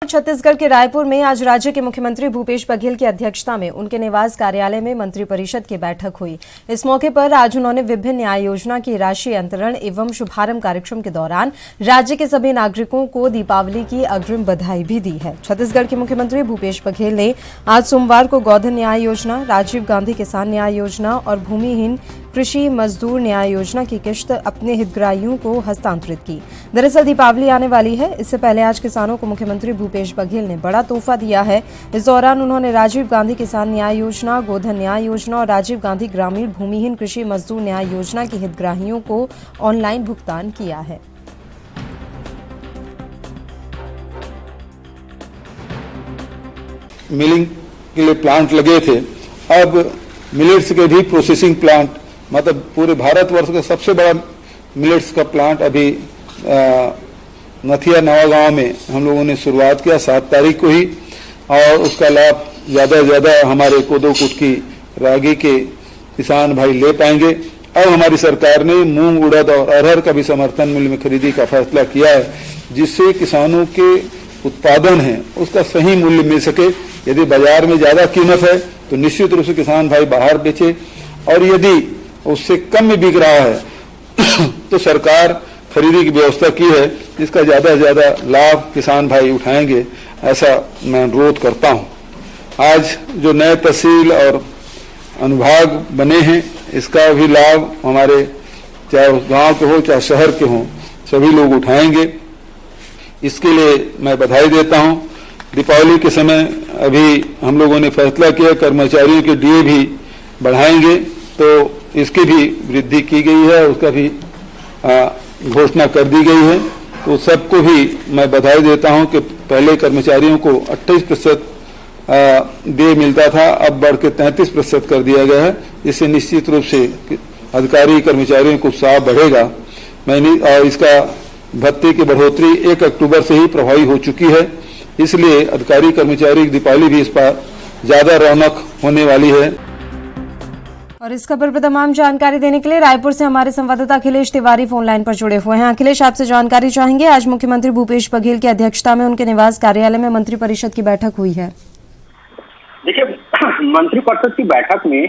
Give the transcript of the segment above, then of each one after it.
छत्तीसगढ़ के रायपुर में आज राज्य के मुख्यमंत्री भूपेश बघेल की अध्यक्षता में उनके निवास कार्यालय में मंत्रिपरिषद की बैठक हुई। इस मौके पर आज उन्होंने विभिन्न न्याय योजना की राशि अंतरण एवं शुभारंभ कार्यक्रम के दौरान राज्य के सभी नागरिकों को दीपावली की अग्रिम बधाई भी दी है। छत्तीसगढ़ के मुख्यमंत्री भूपेश बघेल ने आज सोमवार को गोधन न्याय योजना, राजीव गांधी किसान न्याय योजना और भूमिहीन कृषि मजदूर न्याय योजना की किश्त अपने हितग्राहियों को हस्तांतरित की। दरअसल दीपावली आने वाली है, इससे पहले आज किसानों को मुख्यमंत्री भूपेश बघेल ने बड़ा तोहफा दिया है। इस दौरान उन्होंने राजीव गांधी किसान न्याय योजना, गोधन न्याय योजना और राजीव गांधी ग्रामीण भूमिहीन कृषि मजदूर न्याय योजना के हितग्राहियों को ऑनलाइन भुगतान किया है। मिलिंग के लिए प्लांट लगे थे, अब मिलेट्स के भी प्रोसेसिंग प्लांट, मतलब पूरे भारतवर्ष का सबसे बड़ा मिलेट्स का प्लांट अभी नथिया नवागांव में हम लोगों ने शुरुआत किया 7 तारीख को ही, और उसका लाभ ज्यादा से ज्यादा हमारे कोदो कुटकी रागी के किसान भाई ले पाएंगे। अब हमारी सरकार ने मूंग, उड़द और अरहर का भी समर्थन मूल्य में खरीदी का फैसला किया है, जिससे किसानों के उत्पादन है उसका सही मूल्य मिल सके। यदि बाजार में ज्यादा कीमत है तो निश्चित रूप से किसान भाई बाहर बेचे, और यदि उससे कम में बिक रहा है तो सरकार खरीदी की व्यवस्था की है, जिसका ज्यादा से ज्यादा लाभ किसान भाई उठाएंगे, ऐसा मैं अनुरोध करता हूं। आज जो नए तहसील और अनुभाग बने हैं, इसका भी लाभ हमारे चाहे गांव के हो चाहे शहर के हो सभी लोग उठाएंगे। इसके लिए मैं बधाई देता हूं। दीपावली के समय अभी हम लोगों ने फैसला किया कर्मचारियों के डीए भी बढ़ाएंगे, तो इसकी भी वृद्धि की गई है, उसका भी घोषणा कर दी गई है। तो सबको भी मैं बधाई देता हूं कि पहले कर्मचारियों को 28% डीए मिलता था, अब बढ़ के 33% कर दिया गया है। इससे निश्चित रूप से अधिकारी कर्मचारियों को उत्साह बढ़ेगा। और इसका भत्ते की बढ़ोतरी 1 अक्टूबर से ही प्रभावी हो चुकी है, इसलिए अधिकारी कर्मचारी की दीपावली भी इस बार ज्यादा रौनक होने वाली है। और इस खबर पर तमाम जानकारी देने के लिए रायपुर से हमारे संवाददाता अखिलेश तिवारी फोन लाइन पर जुड़े हुए हैं। अखिलेश, आपसे जानकारी चाहेंगे, आज मुख्यमंत्री भूपेश बघेल की अध्यक्षता में उनके निवास कार्यालय में मंत्रिपरिषद की बैठक हुई है। देखिए, मंत्रिपरिषद की बैठक में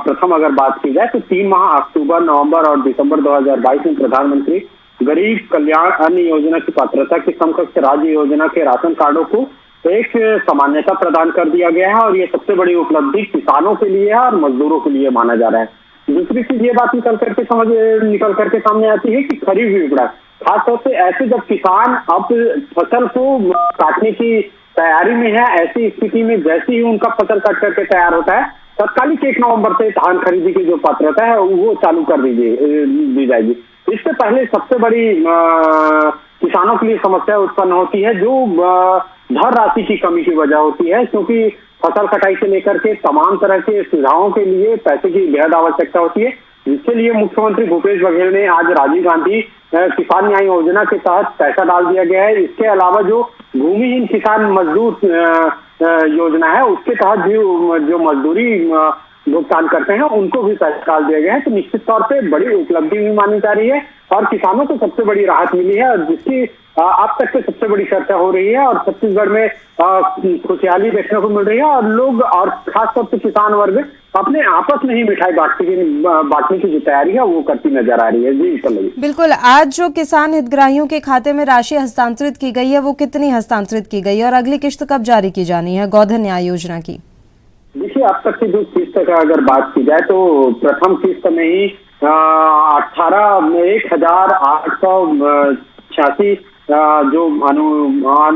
प्रथम अगर बात की जाए तो 3 माह अक्टूबर, नवंबर और दिसंबर 2022 में प्रधानमंत्री गरीब कल्याण अन्न योजना की पात्रता के समकक्ष राज्य योजना के राशन कार्डों को एक सामान्यता प्रदान कर दिया गया है, और ये सबसे बड़ी उपलब्धि किसानों के लिए है और मजदूरों के लिए माना जा रहा है। दूसरी चीज ये बात निकल करके सामने आती है कि खरीफ विपणन, खासतौर से ऐसे जब किसान अब फसल को काटने की तैयारी में है, ऐसी स्थिति में जैसे ही उनका फसल कट करके तैयार होता है, तत्कालिक 1 नवंबर से धान खरीदी की जो पात्रता है वो चालू कर दी जाएगी। इससे पहले सबसे बड़ी किसानों के लिए समस्या उत्पन्न होती है जो धन राशि की कमी की वजह होती है, क्योंकि फसल कटाई से लेकर के तमाम तरह के सुविधाओं के लिए पैसे की बेहद आवश्यकता होती है, जिसके लिए मुख्यमंत्री भूपेश बघेल ने आज राजीव गांधी किसान न्याय योजना के तहत पैसा डाल दिया गया है। इसके अलावा जो भूमिहीन किसान मजदूर योजना है, उसके तहत जो मजदूरी भुगतान करते हैं उनको भी पैसा डाल दिया गया है। तो निश्चित तौर पे बड़ी उपलब्धि भी मानी जा रही है और किसानों को सबसे बड़ी राहत मिली है, और जिसकी अब तक से सबसे बड़ी चर्चा हो रही है, और छत्तीसगढ़ में खुशहाली देखने को मिल रही है, और लोग और खासतौर से किसान वर्ग अपने आपस में ही मिठाई बांटने की जो तैयारी है वो करती नजर आ रही है। जी चलिए। बिल्कुल, आज जो किसान हितग्राहियों के खाते में राशि हस्तांतरित की गई है वो कितनी हस्तांतरित की गई है, और अगली किश्त कब जारी की जानी है गोधन न्याय योजना की? देखिए, अब तक की जो किस्त का अगर बात की जाए तो प्रथम किस्त में ही 1,886 जो अनुमान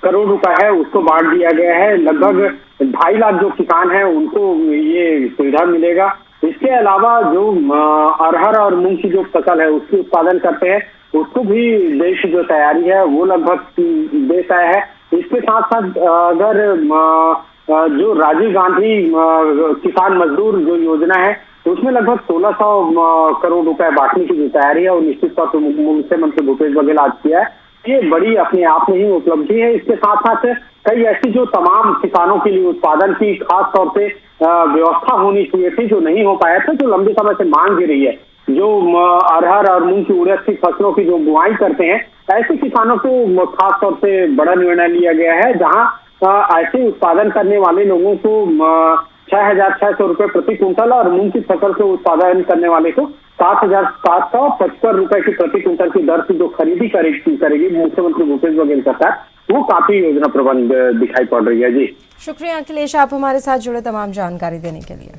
करोड़ रुपए है उसको बांट दिया गया है। लगभग 2.5 लाख जो किसान हैं उनको ये सुविधा मिलेगा। इसके अलावा जो अरहर और मूंग की जो फसल है उसकी उत्पादन करते हैं, उसको भी देश की जो तैयारी है वो लगभग देश आया है। इसके साथ साथ अगर जो राजीव गांधी किसान मजदूर जो योजना है उसमें लगभग 1600 करोड़ रुपए बांटने की जो तैयारी है, और निश्चित तौर पर मुख्यमंत्री भूपेश बघेल आज किया है। ये बड़ी अपने आप में ही उपलब्धि है। इसके साथ साथ कई ऐसी जो तमाम किसानों के लिए उत्पादन की खास तौर से व्यवस्था होनी चाहिए थी, जो नहीं हो पाया था, जो लंबे समय से मांग भी रही है, जो अरहर और मूंग की उड़द की फसलों की जो बुआई करते हैं, ऐसे किसानों को खास तौर से बड़ा निर्णय लिया गया है, जहां ऐसे उत्पादन करने वाले लोगों को 6,600 रुपए प्रति क्विंटल और मूंग की फसल के उत्पादन करने वाले को 7,755 रुपए की प्रति क्विंटल की दर से जो खरीदी करेगी मुख्यमंत्री भूपेश बघेल सरकार, वो काफी योजना प्रबंध दिखाई पड़ रही है। जी शुक्रिया अखिलेश, आप हमारे साथ जुड़े तमाम जानकारी देने के लिए।